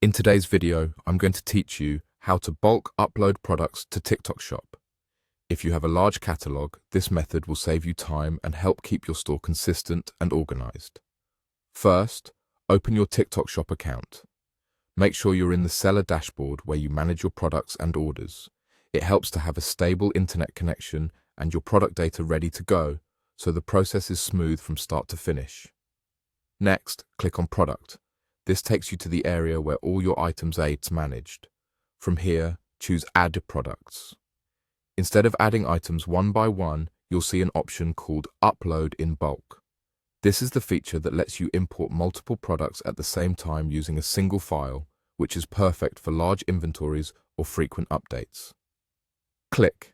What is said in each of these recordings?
In today's video, I'm going to teach you how to bulk upload products to TikTok Shop. If you have a large catalog, this method will save you time and help keep your store consistent and organized. First, open your TikTok Shop account. Make sure you're in the seller dashboard where you manage your products and orders. It helps to have a stable internet connection and your product data ready to go, so the process is smooth from start to finish. Next, click on Product. This takes you to the area where all your items aids managed. From here, choose Add Products. Instead of adding items one by one, you'll see an option called Upload in Bulk. This is the feature that lets you import multiple products at the same time using a single file, which is perfect for large inventories or frequent updates. Click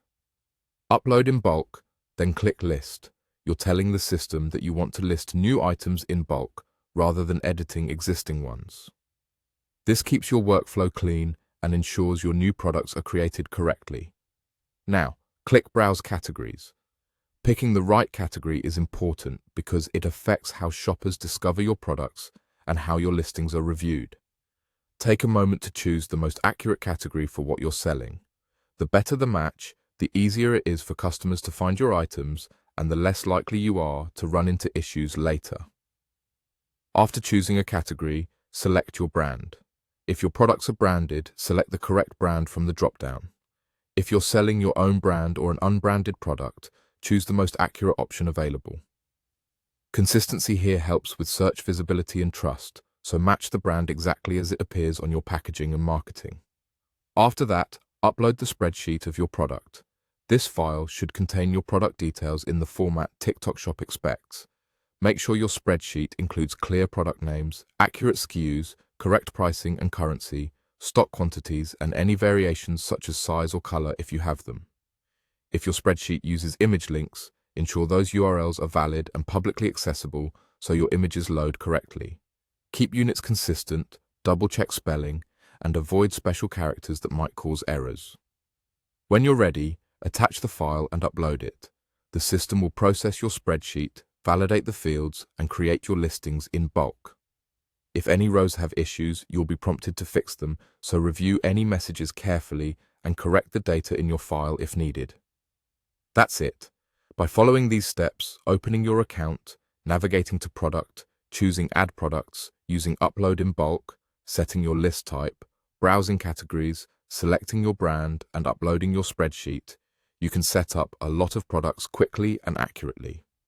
Upload in Bulk, then click List. You're telling the system that you want to list new items in bulk rather than editing existing ones. This keeps your workflow clean and ensures your new products are created correctly. Now, click Browse Categories. Picking the right category is important because it affects how shoppers discover your products and how your listings are reviewed. Take a moment to choose the most accurate category for what you're selling. The better the match, the easier it is for customers to find your items and the less likely you are to run into issues later. After choosing a category, select your brand. If your products are branded, select the correct brand from the drop-down. If you're selling your own brand or an unbranded product, choose the most accurate option available. Consistency here helps with search visibility and trust, so match the brand exactly as it appears on your packaging and marketing. After that, upload the spreadsheet of your product. This file should contain your product details in the format TikTok Shop expects. Make sure your spreadsheet includes clear product names, accurate SKUs, correct pricing and currency, stock quantities, and any variations such as size or color if you have them. If your spreadsheet uses image links, ensure those URLs are valid and publicly accessible so your images load correctly. Keep units consistent, double-check spelling, and avoid special characters that might cause errors. When you're ready, attach the file and upload it. The system will process your spreadsheet, validate the fields, and create your listings in bulk. If any rows have issues, you'll be prompted to fix them, so review any messages carefully and correct the data in your file if needed. That's it. By following these steps, opening your account, navigating to Product, choosing Add Products, using Upload in Bulk, setting your list type, browsing categories, selecting your brand, and uploading your spreadsheet, you can set up a lot of products quickly and accurately.